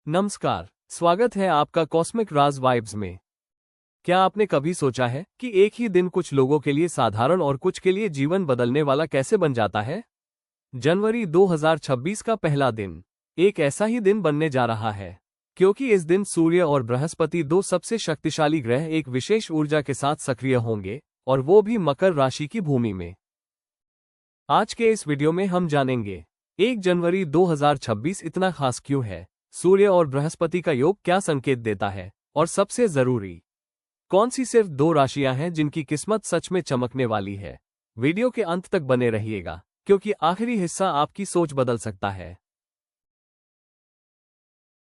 नमस्कार, स्वागत है आपका कॉस्मिक राज वाइब्स में। क्या आपने कभी सोचा है कि एक ही दिन कुछ लोगों के लिए साधारण और कुछ के लिए जीवन बदलने वाला कैसे बन जाता है? जनवरी 2026 का पहला दिन एक ऐसा ही दिन बनने जा रहा है, क्योंकि इस दिन सूर्य और बृहस्पति दो सबसे शक्तिशाली ग्रह एक विशेष ऊर्जा के साथ सक्रिय होंगे, और वो भी मकर राशि की भूमि में। आज के इस वीडियो में हम जानेंगे 1 जनवरी 2026 इतना खास क्यों है, सूर्य और बृहस्पति का योग क्या संकेत देता है, और सबसे जरूरी, कौन सी सिर्फ दो राशियां हैं जिनकी किस्मत सच में चमकने वाली है। वीडियो के अंत तक बने रहिएगा, क्योंकि आखिरी हिस्सा आपकी सोच बदल सकता है।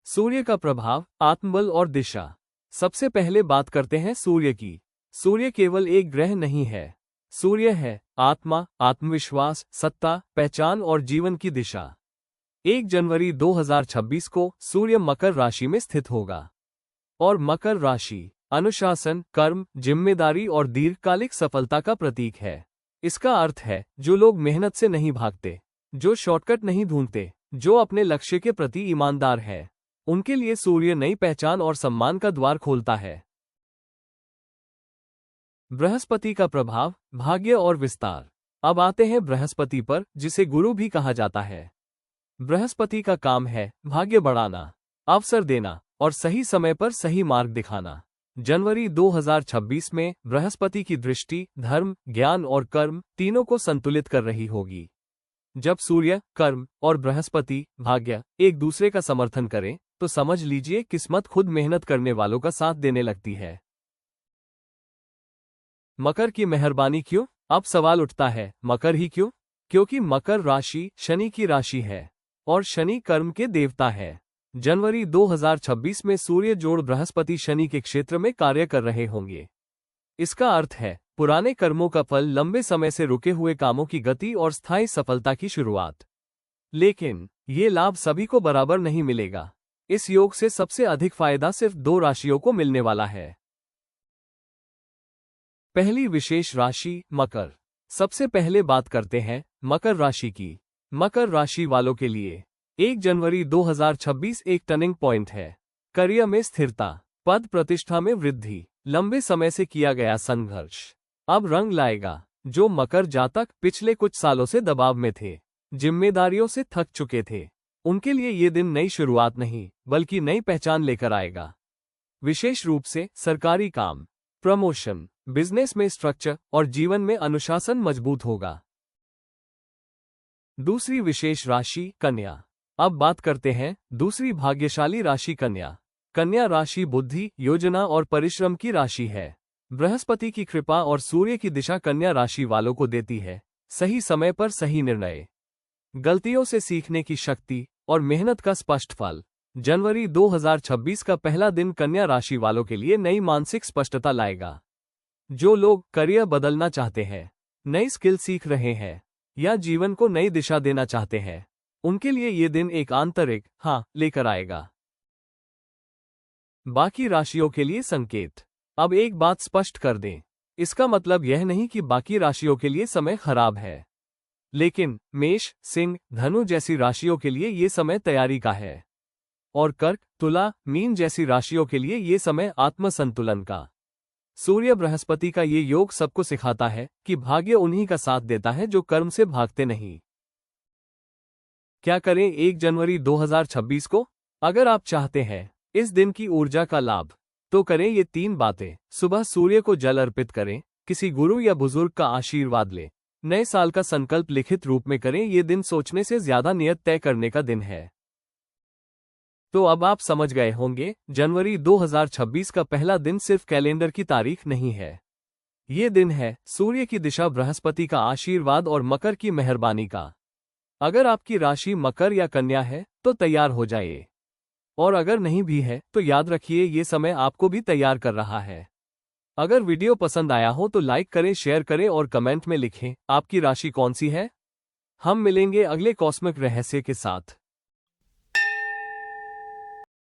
सूर्य का प्रभाव, आत्मबल और दिशा। सबसे पहले बात करते हैं सूर्य की। सूर्य केवल एक ग्रह नहीं है, सूर्य है आत्मा, आत्मविश्वास, सत्ता, पहचान और जीवन की दिशा। 1 जनवरी 2026 को सूर्य मकर राशि में स्थित होगा, और मकर राशि अनुशासन, कर्म, जिम्मेदारी और दीर्घकालिक सफलता का प्रतीक है। इसका अर्थ है जो लोग मेहनत से नहीं भागते, जो शॉर्टकट नहीं ढूंढते, जो अपने लक्ष्य के प्रति ईमानदार है, उनके लिए सूर्य नई पहचान और सम्मान का द्वार खोलता है। बृहस्पति का प्रभाव, भाग्य और विस्तार। अब आते हैं बृहस्पति पर, जिसे गुरु भी कहा जाता है। बृहस्पति का काम है भाग्य बढ़ाना, अवसर देना और सही समय पर सही मार्ग दिखाना। जनवरी 2026 में बृहस्पति की दृष्टि धर्म, ज्ञान और कर्म तीनों को संतुलित कर रही होगी। जब सूर्य, कर्म और बृहस्पति, भाग्य एक दूसरे का समर्थन करें, तो समझ लीजिए किस्मत खुद मेहनत करने वालों का साथ देने लगती है। मकर की मेहरबानी क्यों? अब सवाल उठता है, मकर ही क्यों? क्योंकि मकर राशि शनि की राशि है, और शनि कर्म के देवता है। जनवरी 2026 में सूर्य जोड़ बृहस्पति शनि के क्षेत्र में कार्य कर रहे होंगे। इसका अर्थ है पुराने कर्मों का फल, लंबे समय से रुके हुए कामों की गति और स्थायी सफलता की शुरुआत। लेकिन ये लाभ सभी को बराबर नहीं मिलेगा। इस योग से सबसे अधिक फायदा सिर्फ दो राशियों को मिलने वाला है। पहली विशेष राशि मकर। सबसे पहले बात करते हैं मकर राशि की। मकर राशि वालों के लिए 1 जनवरी 2026 एक टर्निंग पॉइंट है। करियर में स्थिरता, पद प्रतिष्ठा में वृद्धि, लंबे समय से किया गया संघर्ष अब रंग लाएगा। जो मकर जातक पिछले कुछ सालों से दबाव में थे, जिम्मेदारियों से थक चुके थे, उनके लिए ये दिन नई शुरुआत नहीं बल्कि नई पहचान लेकर आएगा। विशेष रूप से सरकारी काम, प्रमोशन, बिजनेस में स्ट्रक्चर और जीवन में अनुशासन मजबूत होगा। दूसरी विशेष राशि कन्या। अब बात करते हैं दूसरी भाग्यशाली राशि कन्या। कन्या राशि बुद्धि, योजना और परिश्रम की राशि है। बृहस्पति की कृपा और सूर्य की दिशा कन्या राशि वालों को देती है सही समय पर सही निर्णय, गलतियों से सीखने की शक्ति और मेहनत का स्पष्ट फल। जनवरी 2026 का पहला दिन कन्या राशि वालों के लिए नई मानसिक स्पष्टता लाएगा। जो लोग करियर बदलना चाहते हैं, नई स्किल सीख रहे हैं या जीवन को नई दिशा देना चाहते हैं, उनके लिए ये दिन एक आंतरिक हाँ लेकर आएगा। बाकी राशियों के लिए संकेत। अब एक बात स्पष्ट कर दें, इसका मतलब यह नहीं कि बाकी राशियों के लिए समय खराब है, लेकिन मेष, सिंह, धनु जैसी राशियों के लिए ये समय तैयारी का है, और कर्क, तुला, मीन जैसी राशियों के लिए ये समय आत्मसंतुलन का। सूर्य बृहस्पति का ये योग सबको सिखाता है कि भाग्य उन्हीं का साथ देता है जो कर्म से भागते नहीं। क्या करें 1 जनवरी 2026 को? अगर आप चाहते हैं इस दिन की ऊर्जा का लाभ, तो करें ये 3 बातें। सुबह सूर्य को जल अर्पित करें, किसी गुरु या बुजुर्ग का आशीर्वाद लें, नए साल का संकल्प लिखित रूप में करें। ये दिन सोचने से ज्यादा नियत तय करने का दिन है। तो अब आप समझ गए होंगे, जनवरी 2026 का पहला दिन सिर्फ कैलेंडर की तारीख नहीं है। ये दिन है सूर्य की दिशा, बृहस्पति का आशीर्वाद और मकर की मेहरबानी का। अगर आपकी राशि मकर या कन्या है तो तैयार हो जाइए, और अगर नहीं भी है तो याद रखिए ये समय आपको भी तैयार कर रहा है। अगर वीडियो पसंद आया हो तो लाइक करें, शेयर करें और कमेंट में लिखें आपकी राशि कौन सी है। हम मिलेंगे अगले कॉस्मिक रहस्य के साथ।